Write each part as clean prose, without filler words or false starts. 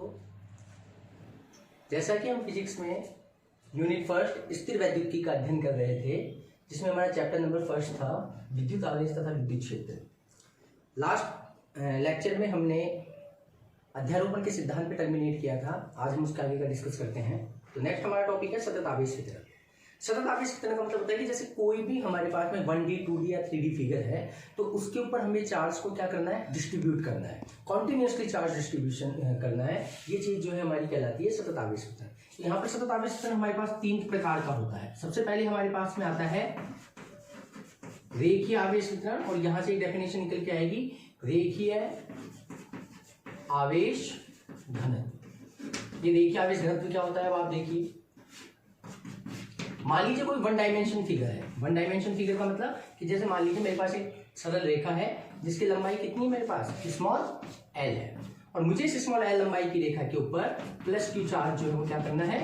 तो जैसा कि हम फिजिक्स में यूनिट फर्स्ट स्थिर वैद्युतिकी का अध्ययन कर रहे थे, जिसमें हमारा चैप्टर नंबर फर्स्ट था विद्युत आवेश तथा विद्युत क्षेत्र। लास्ट लेक्चर में हमने अध्यारोपण के सिद्धांत पे टर्मिनेट किया था। आज हम उसके आगे का डिस्कस करते हैं। तो नेक्स्ट हमारा टॉपिक है सतत आवेश वितरण। सतत आवेश वितरण का मतलब होता है कि जैसे कोई भी हमारे पास में 1D 2D या 3D फिगर है, तो उसके ऊपर हमें चार्ज को क्या करना है, डिस्ट्रीब्यूट करना है, कॉन्टिन्यूसली चार्ज डिस्ट्रीब्यूशन करना है। ये चीज जो है हमारी कहलाती है सतत आवेश वितरण। यहाँ पर सतत आवेश वितरण हमारे पास 3 प्रकार का होता है। सबसे पहले हमारे पास में आता है रेखीय आवेश वितरण, और यहां से डेफिनेशन निकल के आएगी रेखीय आवेश घनत्व। ये रेखीय आवेश घनत्व क्या होता है, अब आप देखिए। मान लीजिए कोई 1 डायमेंशन फिगर है। 1 डायमेंशन फिगर का मतलब कि जैसे मान लीजिए मेरे पास एक सरल रेखा है जिसकी लंबाई कितनी है, मेरे पास स्मॉल l है, और मुझे इस स्मॉल l लंबाई की रेखा के ऊपर प्लस q चार्ज जो है वो क्या करना है,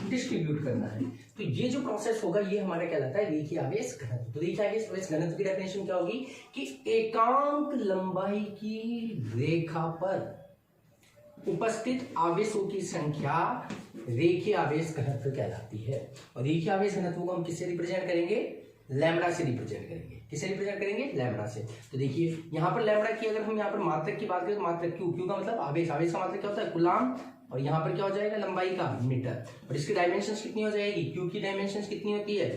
डिस्ट्रीब्यूट करना है। तो ये जो प्रोसेस होगा ये हमारा कहलाता है रेखीय आवेश घनत्व। तो रेखीय आवेश घनत्व की डेफिनेशन क्या होगी कि एकांक लंबाई की रेखा पर उपस्थित आवेशों की संख्या रेखीय आवेश घनत्व कहलाती है। और रेखीय आवेश घनत्व को हम किससे रिप्रेजेंट करेंगे, लैम्बडा से रिप्रेजेंट करेंगे। किससे रिप्रेजेंट करेंगे, लैम्बडा से। तो देखिए यहाँ पर लैम्बडा की अगर हम यहाँ पर मात्रक की बात करें तो मात्रक क्यू का मतलब आवेश, आवेश का मात्रक क्या होता है, कूलाम, और यहाँ पर क्या हो जाएगा, लंबाई का मीटर। और इसकी डायमेंशन कितनी हो जाएगी, क्यू की डायमेंशन कितनी होती है,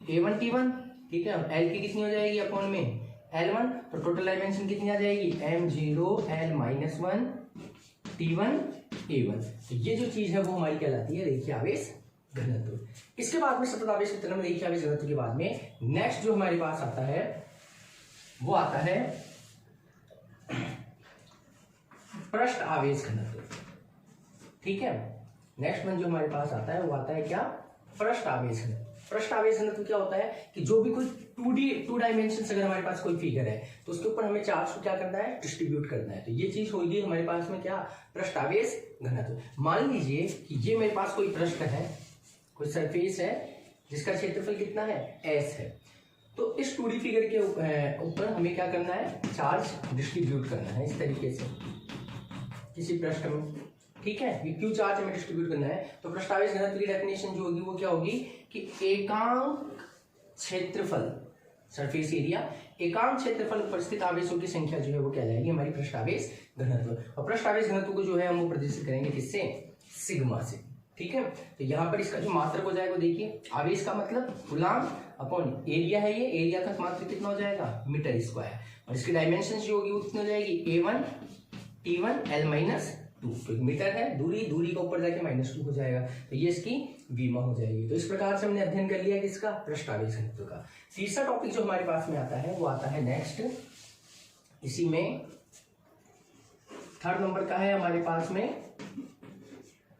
A1 T1, ठीक है। L की कितनी हो जाएगी अपॉन में L1, तो टोटल डायमेंशन कितनी आ जाएगी, M0 L-1 T1 A1। तो ये जो चीज है वो हमारी कहलाती है रेखीय आवेश घनत्व। इसके बाद में सतत आवेश वितरण में रेखीय आवेश घनत्व के बाद में नेक्स्ट जो हमारे पास आता है वो आता है पृष्ठ आवेश घनत्व, ठीक है। नेक्स्ट वन जो हमारे पास आता है वो आता है क्या, पृष्ठ आवेश घनत्व। पृष्ठ आवेश घनत्व क्या होता है कि जो भी कोई 2 डायमेंशन अगर हमारे पास कोई फिगर है तो उसके ऊपर हमें चार्ज को क्या करना है, डिस्ट्रीब्यूट करना है। तो ये चीज होगी हमारे पास में क्या, पृष्ठ आवेश घनत्व। मान लीजिए कि ये मेरे पास कोई पृष्ठ है, कोई सरफेस है जिसका क्षेत्रफल कितना है, S है। तो इस 2D फिगर के ऊपर हमें क्या करना है, चार्ज डिस्ट्रीब्यूट करना है इस तरीके से किसी पृष्ठ में, ठीक है। ये क्यू चार्ज हमें डिस्ट्रीब्यूट करना है। तो पृष्ठ आवेश घनत्व की डेफिनेशन जो होगी वो क्या होगी कि एकांक क्षेत्रफल, सरफेस एरिया, एकांक क्षेत्रफल पर स्थित आवेशों की संख्या जो है वो क्या जाएगी, हमारी पृष्ठ आवेश घनत्व। और पृष्ठ आवेश घनत्व को जो है हम वो प्रदर्शित करेंगे किससे, सिग्मा से, ठीक है। तो यहाँ पर इसका जो मात्रक हो जाएगा, देखिए आवेश का मतलब कूलाम अपॉन एरिया है, ये एरिया का मात्रक कितना हो जाएगा, मीटर स्क्वायर। और इसकी डायमेंशन जो होगी वो कितनी हो जाएगी, A1 T1 L-2, तो मीटर है, दूरी का ऊपर जाके -2 हो जाएगा, तो ये इसकी विमा हो जाएगी। तो इस प्रकार से हमने अध्ययन कर लिया कि इसका पृष्ठ आवेश घनत्व का। तीसरा टॉपिक जो हमारे पास में आता है वो आता है नेक्स्ट, इसी में 3rd नंबर का है हमारे पास में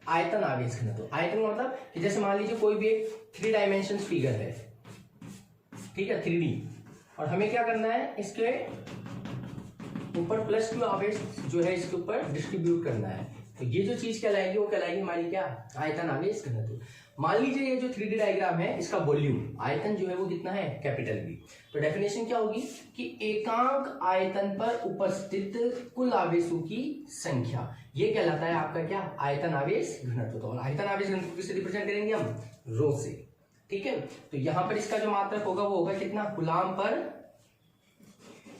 आयतन आवेश घनत्व। आयतन मतलब कि जैसे मान लीजिए कोई भी एक 3 डायमेंशन फिगर है, ठीक है, 3D, और हमें क्या करना है, इसके ऊपर +Q आवेश जो है इसके ऊपर डिस्ट्रीब्यूट करना है। तो ये जो चीज कहलाएगी वो कहलाएगी हमारी क्या, आयतन आवेश घनत्व। मान लीजिए ये जो 3D डायग्राम है इसका वॉल्यूम, आयतन जो है वो कितना है, V। तो डेफिनेशन क्या होगी कि एकांक आयतन पर उपस्थित कुल आवेशों की संख्या, ये कहलाता है आपका क्या, आयतन आवेश घनत्व। तो आयतन आवेश घनत्व किससे रिप्रेजेंट करेंगे हम, रो से, ठीक है। तो यहां पर इसका जो मात्रक होगा वो होगा कितना, कूलाम पर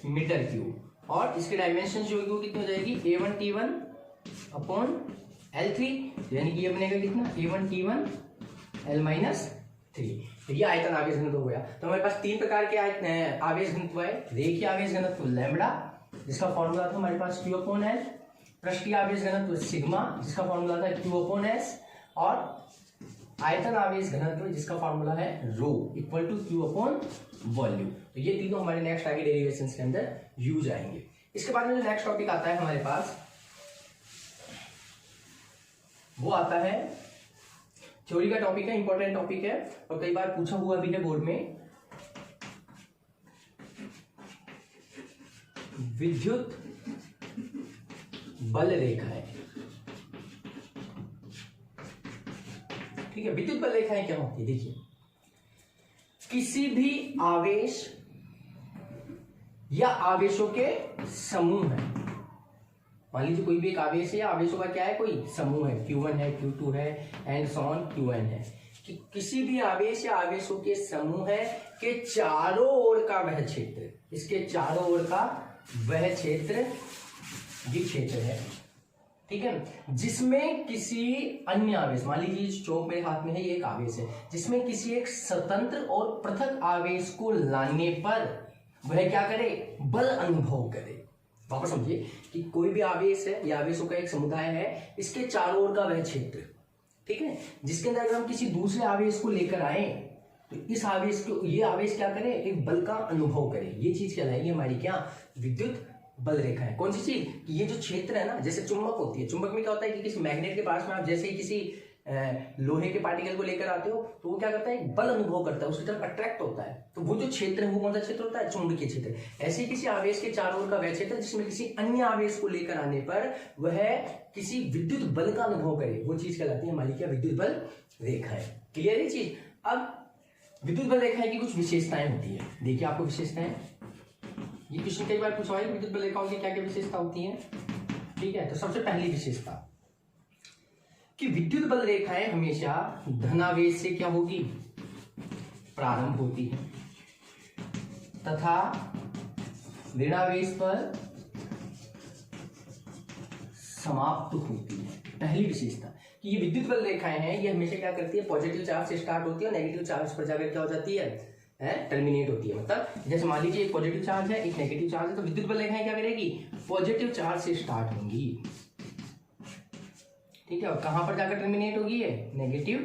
मीटर क्यूब, और इसकी डायमेंशन जो होगी वो कितनी हो जाएगी, A1 T1 अपॉन L3, यानी कि ये बनेगा कितना, A1 T1 L-3। तो ये आयतन आवेश घनत्व हो गया। तो हमारे पास 3 प्रकार के आवेश घनत्व है। रेखीय आवेश घनत्व लैम्बडा, जिसका फॉर्मूला था हमारे पास Q/S, पृष्ठीय आवेश घनत्व सिग्मा, जिसका फॉर्मूला था Q/S, और आयतन आवेश घनत्व जिसका फॉर्मूला है रो इक्वल टू Q/वॉल्यूम। तो ये तीनों हमारे नेक्स्ट आगे डेरिवेशन के अंदर यूज आएंगे। इसके बाद में जो नेक्स्ट टॉपिक आता है हमारे पास वो आता है, थ्योरी का टॉपिक है, इंपॉर्टेंट टॉपिक है, और कई बार पूछा हुआ भी है बोर्ड में, विद्युत बल रेखाएं, ठीक है। विद्युत बल रेखाएं क्या होती है, देखिए किसी भी आवेश या आवेशों के समूह है, मान लीजिए कोई भी एक आवेश है, आवेशों का क्या है, कोई समूह है, Q1 है, Q2 है एंड सो ऑन Qn है, कि किसी भी आवेश या आवेशों के समूह है के चारों ओर का वह क्षेत्र, इसके चारों ओर का वह क्षेत्र, ये क्षेत्र है, ठीक है, जिसमें किसी अन्य आवेश, मान लीजिए चौक मेरे हाथ में है, ये एक आवेश है, जिसमें किसी एक स्वतंत्र और पृथक आवेश को लाने पर वह क्या करे, बल अनुभव करे। वापस समझिए कि कोई भी आवेश है या आवेशों का एक समुदाय है, इसके चारों ओर का वह क्षेत्र, ठीक है, जिसके अंदर अगर हम किसी दूसरे आवेश को लेकर आए तो इस आवेश को, ये आवेश क्या करे, एक बल का अनुभव करे। ये चीज कहलाएगी हमारी क्या, विद्युत बल रेखा है। कौन सी चीज, कि ये जो क्षेत्र है ना, जैसे चुंबक होती है, चुंबक में क्या होता है कि किसी मैग्नेट के पास में आप जैसे ही किसी लोहे के पार्टिकल को लेकर आते हो तो वो क्या करता है, एक बल अनुभव करता है, उसकी तरफ अट्रैक्ट होता है, तो वो जो क्षेत्र है वो कौन सा क्षेत्र होता है, चुंबकीय क्षेत्र। ऐसे किसी आवेश के चारों ओर का वह क्षेत्र जिसमें किसी अन्य आवेश को लेकर आने पर वह किसी विद्युत बल का अनुभव करे, वो चीज कहलाती है हमारी क्या, विद्युत बल रेखा है। क्लियर है चीज। अब विद्युत बल रेखा की कुछ विशेषताएं होती है, देखिए आपको विशेषताएं, ये क्वेश्चन कई बार पूछा है, विद्युत बल रेखाओं की क्या क्या विशेषता होती है, ठीक है। तो सबसे पहली विशेषता कि विद्युत बल रेखाएं हमेशा धनावेश से क्या होगी, प्रारंभ होती है तथा ऋणावेश पर समाप्त होती है। पहली विशेषता कि ये विद्युत बल रेखाएं हैं, ये हमेशा क्या करती है, पॉजिटिव चार्ज से स्टार्ट होती है और नेगेटिव चार्ज पर जाकर क्या हो जाती है, टर्मिनेट होती है। मतलब जैसे मान लीजिए एक पॉजिटिव चार्ज है, एक नेगेटिव चार्ज है, तो विद्युत बल रेखाएं क्या करेगी, पॉजिटिव चार्ज से स्टार्ट होंगी, ठीक है, और कहां पर जाकर टर्मिनेट होगी, है नेगेटिव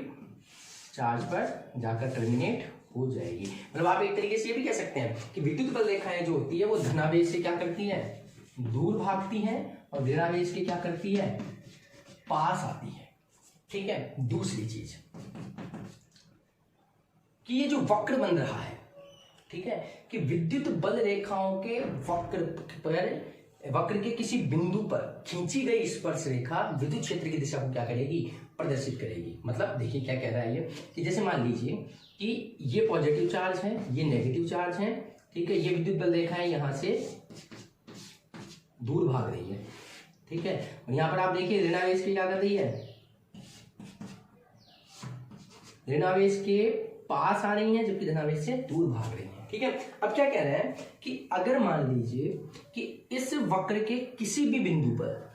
चार्ज पर जाकर टर्मिनेट हो जाएगी। मतलब आप एक तरीके से ये भी कह सकते हैं कि विद्युत बल रेखाएं जो होती है वो धनावेश से क्या करती है, दूर भागती है, और ऋणावेश के क्या करती है, पास आती है, ठीक है। दूसरी चीज कि ये जो वक्र बन रहा है, ठीक है, कि विद्युत बल रेखाओं के वक्र के किसी बिंदु पर खींची गई स्पर्श रेखा विद्युत क्षेत्र की दिशा को क्या करेगी, प्रदर्शित करेगी। मतलब देखिए क्या कह रहा है ये, कि जैसे मान लीजिए कि ये पॉजिटिव चार्ज है, ये नेगेटिव चार्ज है, ठीक है, ये विद्युत बल रेखाएं यहां से दूर भाग रही है, ठीक है, और यहां पर आप देखिए ऋणावेश की क्या कर रही है, ऋणावेश के पास आ रही है जबकि धनावेश से दूर भाग रही है, ठीक है। अब क्या कह रहे हैं कि अगर मान लीजिए कि इस वक्र के किसी भी बिंदु पर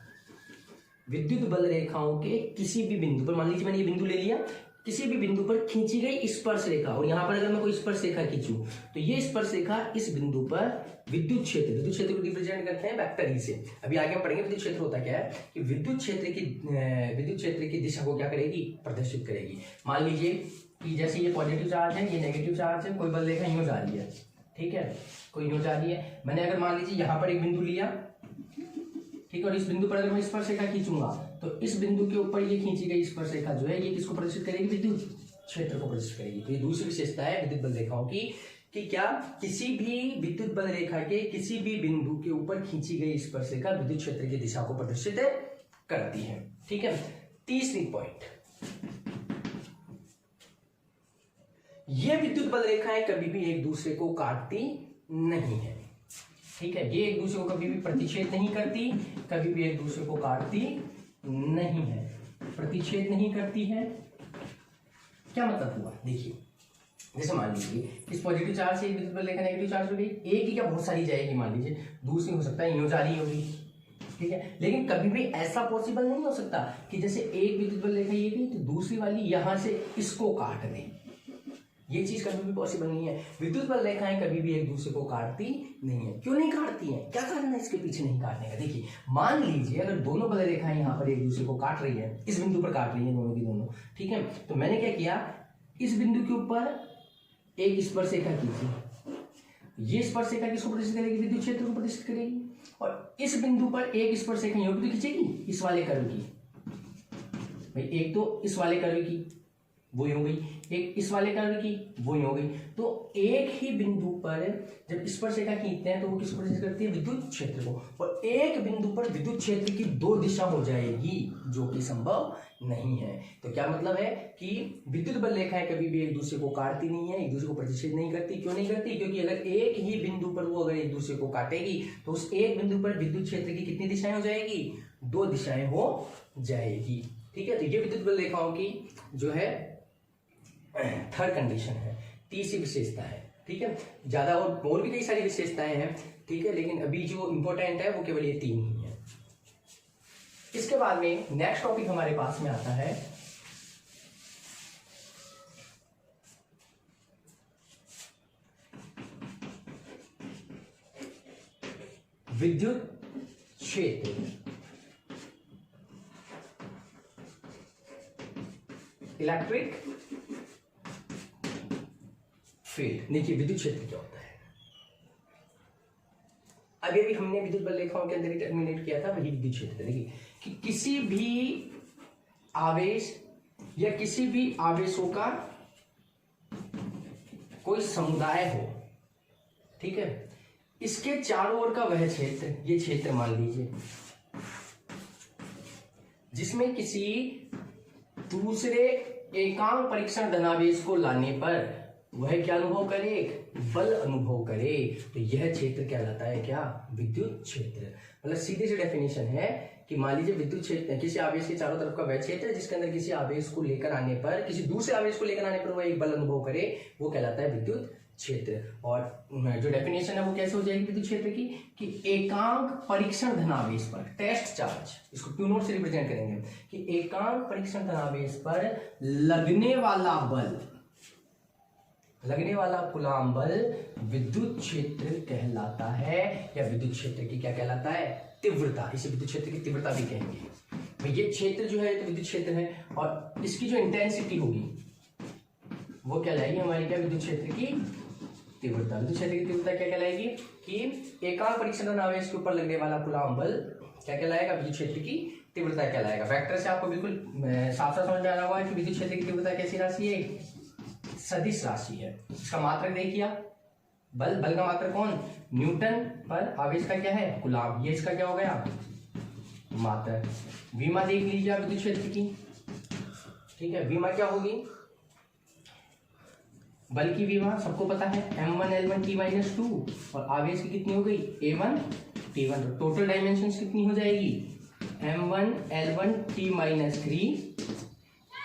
विद्युत बल रेखाओं के किसी भी बिंदु पर, मान लीजिए मैंने ये बिंदु ले लिया, किसी भी बिंदु पर खींची गई स्पर्श रेखा, और यहां पर अगर मैं कोई स्पर्श रेखा खींचूं तो ये स्पर्श रेखा इस बिंदु पर विद्युत क्षेत्र को रिप्रेजेंट करते हैं वेक्टर ई से। अभी आगे हम पढ़ेंगे विद्युत क्षेत्र होता क्या है, कि विद्युत क्षेत्र की दिशा को क्या करेगी, प्रदर्शित करेगी। मान लीजिए कि जैसे ये पॉजिटिव चार्ज है, ये नेगेटिव चार्ज है, कोई बल रेखा यूं जा रही है, ठीक है, कोई यूं जा रही है, मैंने अगर मान लीजिए यहां पर एक बिंदु लिया, ठीक है, और इस बिंदु पर अगर मैं स्पर्श रेखा खींचूंगा तो इस बिंदु के ऊपर ये खींची गई स्पर्श रेखा जो है ये किसको प्रदर्शित करेगी, विद्युत क्षेत्र को प्रदर्शित करेगी। तो ये दूसरी विशेषता है विद्युत बल रेखाओं की, कि क्या किसी भी विद्युत बल रेखा के किसी भी बिंदु के ऊपर खींची गई स्पर्श रेखा विद्युत क्षेत्र की दिशा को प्रदर्शित करती है, ठीक है। तीसरी पॉइंट, ये विद्युत बल रेखाएं कभी भी एक दूसरे को काटती नहीं है, ठीक है, ये एक दूसरे को कभी भी प्रतिच्छेद नहीं करती, कभी भी एक दूसरे को काटती नहीं है, प्रतिच्छेद नहीं करती है। क्या मतलब हुआ, देखिए जैसे मान लीजिए इस पॉजिटिव चार्ज से विद्युत बल रेखा नेगेटिव चार्ज हो गई, एक ही क्या बहुत सारी जाएगी, मान लीजिए दूसरी हो सकता है यूं जा रही होगी, ठीक है, लेकिन कभी भी ऐसा पॉसिबल नहीं हो सकता कि जैसे एक विद्युत बल रेखा ये गई तो दूसरी वाली यहां से इसको काट दे, ये चीज कभी भी पॉसिबल नहीं है। विद्युत बल रेखाएं कभी भी एक दूसरे को काटती नहीं है। क्यों नहीं काटती हैं, क्या कारण है इसके पीछे नहीं काटने का, देखिए मान लीजिए अगर दोनों बल रेखाएं यहाँ पर एक दूसरे को काट रही है, इस बिंदु पर काट रही है दोनों की दोनों, ठीक है, तो मैंने क्या किया, इस बिंदु के ऊपर एक स्पर्श रेखा खींची, ये स्पर्श रेखा किसको प्रदर्शित करेगी, विद्युत क्षेत्र को प्रदर्शित करेगी, और इस बिंदु पर एक स्पर्श रेखा यूं भी खींचेगी इस वाले कर्व की, भाई एक तो इस वाले कर्व की, वो ही हो गई, एक इस वाले कर्व की वो ही हो गई। तो एक ही बिंदु पर जब स्पर्शिका खींचते हैं तो वो किसको प्रेषित करती है, विद्युत क्षेत्र को, और एक बिंदु पर विद्युत क्षेत्र की दो दिशा हो जाएगी जो कि संभव नहीं है। तो क्या मतलब है कि विद्युत बल रेखाएं कभी भी एक दूसरे को काटती नहीं है, एक दूसरे को प्रतिच्छेद नहीं करती। क्यों नहीं करती, क्योंकि अगर एक ही बिंदु पर वो अगर एक दूसरे को काटेगी तो उस एक बिंदु पर विद्युत क्षेत्र की कितनी दिशाएं हो जाएगी, दो दिशाएं हो जाएगी। ठीक है, तो ये विद्युत बल रेखाओं की जो है थर्ड कंडीशन है, तीसरी विशेषता है। ठीक है, ज्यादा और भी कई सारी विशेषताएं हैं, ठीक है, लेकिन अभी जो इंपॉर्टेंट है वो केवल ये तीन ही है। इसके बाद में नेक्स्ट टॉपिक हमारे पास में आता है विद्युत क्षेत्र, इलेक्ट्रिक फील्ड। देखिए विद्युत क्षेत्र क्या होता है, अभी भी हमने विद्युत बल रेखाओं के अंदर ही टर्मिनेट किया था, वही विद्युत क्षेत्र। देखिए कि किसी भी आवेश या किसी भी आवेशों का कोई समुदाय हो, ठीक है, इसके चारों ओर का वह क्षेत्र, ये क्षेत्र मान लीजिए, जिसमें किसी दूसरे एकांक परीक्षण धनावेश को लाने पर वह क्या अनुभव करे, बल अनुभव करे, तो यह क्षेत्र कहलाता है क्या, विद्युत क्षेत्र। मतलब सीधी सी डेफिनेशन है कि मान लीजिए विद्युत क्षेत्र किसी आवेश के चारों तरफ का वह क्षेत्र है जिसके अंदर किसी आवेश को लेकर आने पर, किसी दूसरे आवेश को लेकर आने पर वह एक बल अनुभव करे, वो कहलाता है विद्युत क्षेत्र। और जो डेफिनेशन है वो कैसे हो जाएगी विद्युत क्षेत्र की, कि एकांक परीक्षण धनावेश पर, टेस्ट चार्ज, इसको क्यू नोट से रिप्रेजेंट करेंगे, कि एकांक परीक्षण धनावेश पर लगने वाला बल, लगने वाला कूलाम बल विद्युत क्षेत्र कहलाता है, या विद्युत क्षेत्र की क्या कहलाता है, तीव्रता। इसे विद्युत क्षेत्र की तीव्रता भी कहेंगे। तो ये क्षेत्र जो है तो विद्युत क्षेत्र है, और इसकी जो इंटेंसिटी होगी वो क्या लाएगी हमारी, क्या, विद्युत क्षेत्र की तीव्रता। विद्युत क्षेत्र की तीव्रता क्या कहलाएगी, कि एकांक परीक्षण धनावेश के ऊपर लगने वाला कूलाम बल क्या कहलाएगा, विद्युत क्षेत्र की तीव्रता कहलाएगा। वेक्टर से आपको बिल्कुल साफ साफ समझ में आ रहा होगा कि विद्युत क्षेत्र की तीव्रता कैसी राशि है, सदिश राशि है। इसका मात्रक देखिए, बल, बल का मात्रक कौन, न्यूटन पर आवेश का क्या है, कूलाम, ये इसका क्या हो गया, मात्रक। विमा देख लीजिए आप विद्युत क्षेत्र की, ठीक है, विमा क्या होगी, बल की विमा सबको पता है m1 l1 t-2, और आवेश की कितनी हो गई, a1 t1, तो टोटल डायमेंशन कितनी हो जाएगी, m1 l1 t-3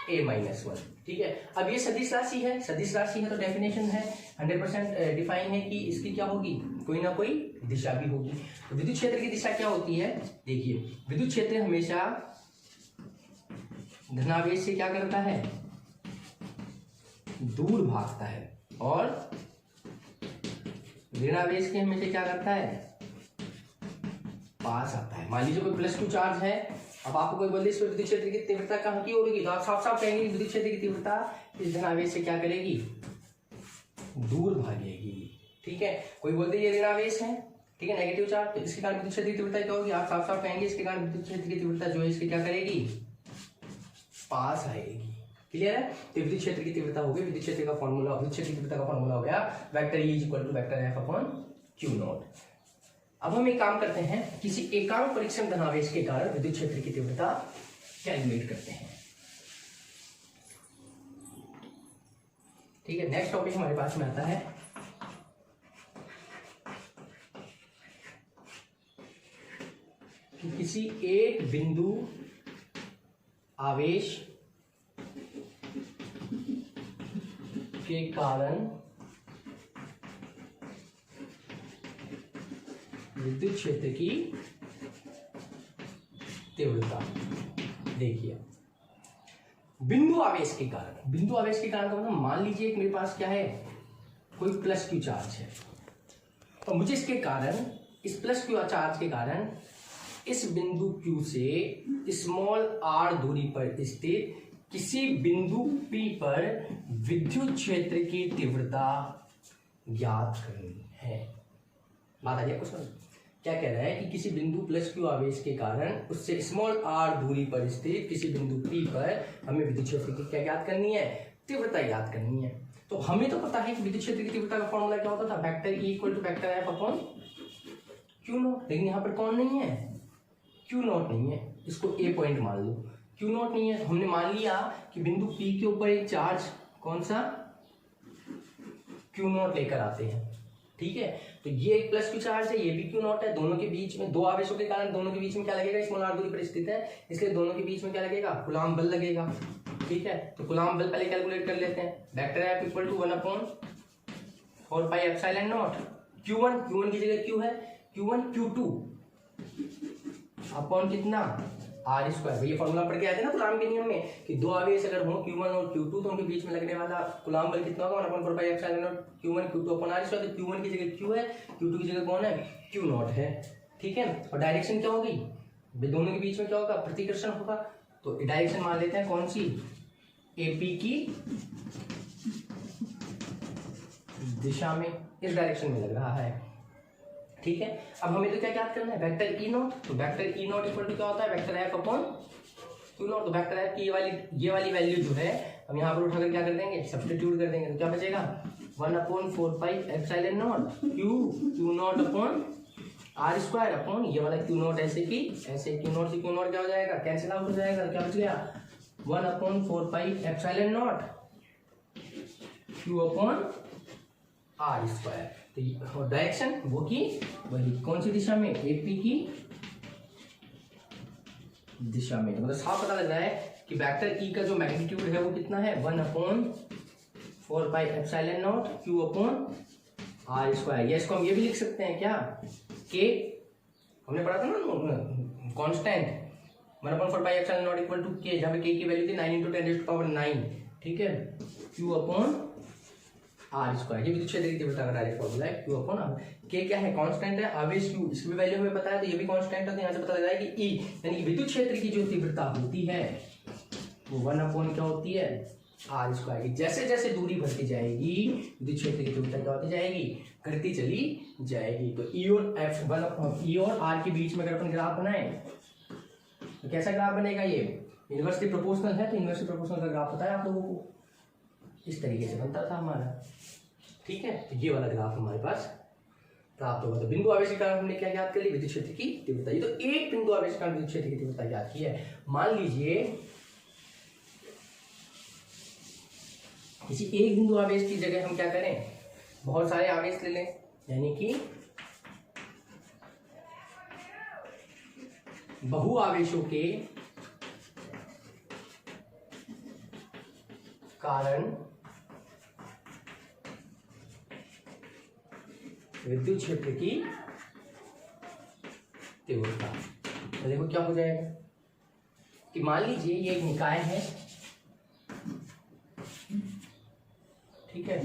a-1। ठीक है, अब ये सदिश राशि है, सदिश राशि है तो डेफिनेशन है 100% डिफाइन है कि इसकी क्या होगी, कोई ना कोई दिशा भी होगी। तो विद्युत क्षेत्र की दिशा क्या होती है, देखिए विद्युत क्षेत्र हमेशा धनावेश से क्या करता है, दूर भागता है, और ऋणावेश के हमेशा क्या करता है, पास आता है। मान लीजिए कोई +2 चार्ज है, अब आपको कोई बोले इस विद्युत क्षेत्र की तीव्रता कहाँ की होगी, तो आप साफ साफ कहेंगे विद्युत क्षेत्र की तीव्रता इस धनावेश से क्या करेगी, दूर भागेगी। ठीक है, कोई बोलते ये ऋणावेश है, ठीक है, नेगेटिव चार्ज, तो इसके कारण विद्युत क्षेत्र की तीव्रता क्या होगी, आप साफ साफ कहेंगे इसके कारण विद्युत क्षेत्र की तीव्रता जो है इसकी क्या करेगी, पास आएगी। क्लियर है, तो विद्युत क्षेत्र की तीव्रता होगी, विद्युत क्षेत्र का फॉर्मूला, विद्युत क्षेत्र की तीव्रता का फॉर्मूला हो गया वेक्टर E = वेक्टर F/Q0। अब हम एक काम करते हैं, किसी एकांक परीक्षण धनावेश के कारण विद्युत क्षेत्र की तीव्रता कैलकुलेट करते हैं। ठीक है, नेक्स्ट टॉपिक हमारे पास में आता है कि किसी एक बिंदु आवेश के कारण विद्युत क्षेत्र की तीव्रता। देखिए बिंदु आवेश के कारण, बिंदु आवेश के कारण का मतलब मान लीजिए मेरे पास क्या है, कोई +Q चार्ज है, तो मुझे इसके कारण, इस +Q चार्ज के कारण इस बिंदु Q से स्मॉल r दूरी पर स्थित किसी बिंदु P पर विद्युत क्षेत्र की तीव्रता ज्ञात करनी है। बात आ गया कुछ समझ, क्या कह रहा है कि किसी बिंदु प्लस क्यू आवेश के कारण उससे स्मॉल r दूरी पर स्थित किसी बिंदु P पर हमें विद्युत क्षेत्र की क्या ज्ञात करनी है, तीव्रता ज्ञात करनी है। तो हमें तो पता है कि विद्युत क्षेत्र की तीव्रता का फॉर्मूला क्या होता था, vector E equal to vector F upon q naught. लेकिन यहाँ पर कौन नहीं है, क्यू नॉट नहीं है, इसको ए पॉइंट मान लो। क्यू नॉट नहीं है तो हमने मान लिया कि बिंदु P के ऊपर एक चार्ज कौन सा क्यू नॉट लेकर आते हैं, ठीक है। तो ये एक प्लस क्यू चार्ज है, ये भी क्यू नॉट है, दोनों के बीच में दो आवेशों के कारण दोनों के बीच में क्या लगेगा, स्मॉल r दूरी पर स्थित है, इसलिए दोनों के बीच में क्या लगेगा, कूलाम बल लगेगा, ठीक है। तो कूलाम बल पहले कैलकुलेट कर लेते हैं। Vector F equal to 1/4 pi epsilon naught Q1 की जगह Q है, Q1 Q2 अपॉन कितना r स्क्वायर। ये फॉर्मूला पढ़ के आए थे ना कूलाम के नियम में कि दो आवेश अगर हो Q1 और Q2 तो उनके बीच में लगने वाला कूलाम बल कितना होगा, 1/4 pi epsilon naught Q1 Q2 upon r square. तो Q1 की जगह Q है, Q2 की जगह कौन है, Q नॉट है, ठीक है। और डायरेक्शन क्या होगी, दोनों के बीच में क्या होगा, प्रतिकर्षण होगा। तो डायरेक्शन मान लेते हैं कौन सी, AP की दिशा में, इस डायरेक्शन में लग रहा है, ठीक है। अब हमें तो क्या ज्ञात करना है, वेक्टर E नॉट। तो vector E naught equal to क्या होता है, vector F upon q naught. तो वेक्टर F की ये वाली वैल्यू जो है हम यहाँ पर उठाकर क्या कर देंगे, सब्स्टिट्यूट कर देंगे। तो क्या बचेगा, 1/4 pi epsilon not Q not upon r square upon ये वाला क्यू नॉट ऐसे क्यू नॉट से क्यू नॉट क्या हो जाएगा, कैंसिल आउट हो जाएगा। क्या बच गया, 1/4 pi epsilon not Q upon r square. तो डायरेक्शन वो की वही, कौन सी दिशा में, AP की दिशा में। तो मतलब साफ पता लग रहा है कि वेक्टर E का जो मैग्नीट्यूड है वो कितना है, 1/4 pi epsilon not Q upon r square. या इसको हम ये भी लिख सकते हैं क्या, K हमने पढ़ा था ना constant, 1/4 pi epsilon naught equal to K, जहाँ पे K की वैल्यू थी 9 × 10⁹, ठीक है, Q अपॉन r स्क्वायर। ये विद्युत क्षेत्र की तीव्रता का डायरेक्ट फॉर्मूला है, Q अपॉन r। K क्या है, कांस्टेंट है, आवेश Q, इसकी भी वैल्यू हमें पता है, तो ये भी कांस्टेंट है। तो यहाँ से पता लग रहा है कि E यानी कि विद्युत क्षेत्र की जो तीव्रता होती है वो 1 अपॉन क्या होती है, r स्क्वायर की। जैसे जैसे दूरी बढ़ती जाएगी विद्युत क्षेत्र की तीव्रता क्या होती जाएगी, घटती चली जाएगी। तो E और R के बीच में अगर अपन ग्राफ बनाए तो कैसा ग्राफ बनेगा, ये इनवर्सली प्रोपोर्शनल है, तो इनवर्सली प्रोपोर्शनल का ग्राफ पता है आप लोगों को, इस तरीके से बनता था हमारा, ठीक है। तो ये वाला ग्राफ हमारे पास प्राप्त होगा। तो बिंदु आवेश के कारण हमने क्या ज्ञात कर ली, विद्युत क्षेत्र की तीव्रता। ये तो एक बिंदु आवेश के कारण विद्युत क्षेत्र की तीव्रता ज्ञात की है। मान लीजिए किसी एक बिंदु आवेश की जगह हम क्या करें, बहुत सारे आवेश ले लें, यानी कि बहु आवेशों के कारण विद्युत क्षेत्र की तीव्रता। तो देखो क्या हो जाएगा कि मान लीजिए ये एक निकाय है, ठीक है,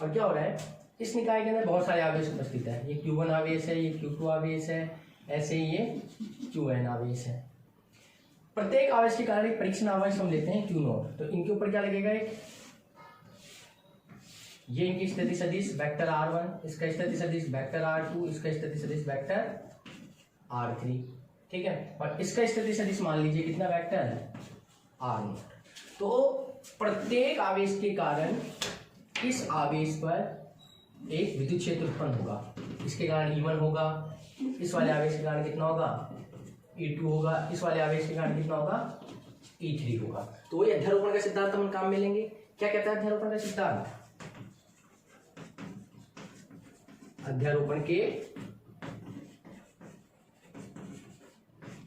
और क्या हो रहा है, इस निकाय के अंदर बहुत सारे आवेश उपस्थित है। ये Q1 आवेश है, ये Q2 आवेश है, ऐसे ही ये Qn आवेश है। प्रत्येक आवेश के कारण एक परीक्षण आवेश हम लेते हैं Q नॉट। तो इनके ऊपर क्या लगेगा, एक ये इनकी स्थिति सदिश वेक्टर R1, इसका स्थिति सदिश वेक्टर R2, इसका स्थिति सदिश वेक्टर R3, ठीक है। और इसका स्थिति सदिश मान लीजिए कितना वेक्टर है, R0। तो प्रत्येक आवेश के कारण इस आवेश पर एक विद्युत क्षेत्र उत्पन्न होगा। इसके कारण E1 होगा, इस वाले आवेश के कारण कितना होगा, E2 होगा, इस वाले आवेश के कारण कितना होगा, E3 होगा। तो ये अध्यारोपण का सिद्धांत हम काम में लेंगे। क्या कहता है अध्यारोपण का सिद्धांत, अध्यारोपण के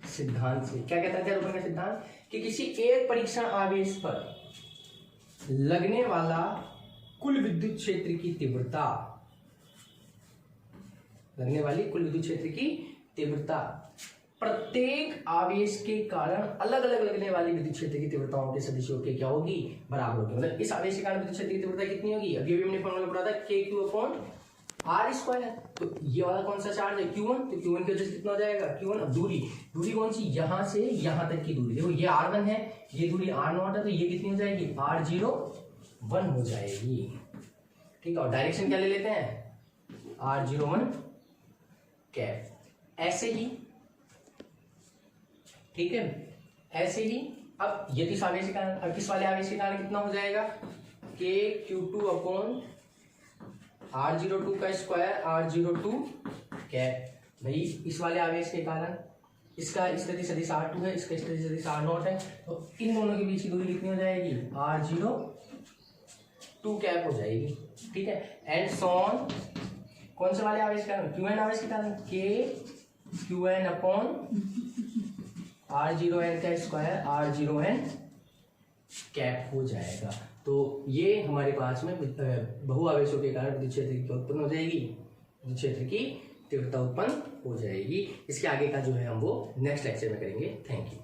सिद्धांत से क्या कहता है अध्यारोपण का सिद्धांत, कि किसी एक परीक्षण आवेश पर लगने वाला कुल विद्युत क्षेत्र की तीव्रता, लगने वाली कुल विद्युत क्षेत्र की तीव्रता प्रत्येक आवेश के कारण अलग अलग लगने वाली विद्युत क्षेत्र की तीव्रताओं के सदिशों के क्या होगी, बराबर होगी। मतलब इस आवेश के कारण विद्युत क्षेत्र की तीव्रता कितनी होगी, अभी भी हमने फॉर्मूला पढ़ा था KQ अपॉन R स्क्वायर। तो ये वाला कौन सा चार्ज है, Q1, तो Q1 की वजह से कितना हो जाएगा, Q1। अब दूरी कौन सी, यहां से यहां तक की दूरी, देखो ये R1 है, ये दूरी R0 है, तो ये कितनी हो जाएगी, R01 हो जाएगी, ठीक है। और डायरेक्शन क्या ले लेते हैं, R01 कैप। ऐसे ही, ठीक है, ऐसे ही अब ये किस आवेश के कारण, अब किस वाले आवेश के कारण कितना हो जाएगा, के Q2 अपॉन R02 का स्क्वायर R02 कैप। भाई इस वाले आवेश के कारण इसका स्थिति सदिश R2 है, इसका स्थिति सदिश R0 है, तो इन दोनों के बीच की दूरी कितनी हो जाएगी, R02 कैप हो जाएगी, ठीक है। एंड सॉन कौन से वाले आवेश के कारण, Qn आवेश के कारण, के Qn अपॉन R0n का स्क्वायर R0n कैप हो जाएगा। तो ये हमारे पास में बहु आवेशों के कारण विद्युत क्षेत्र की उत्पन्न हो जाएगी, विद्युत क्षेत्र की तीव्रता उत्पन्न हो जाएगी। इसके आगे का जो है हम वो नेक्स्ट लेक्चर में करेंगे। Thank you.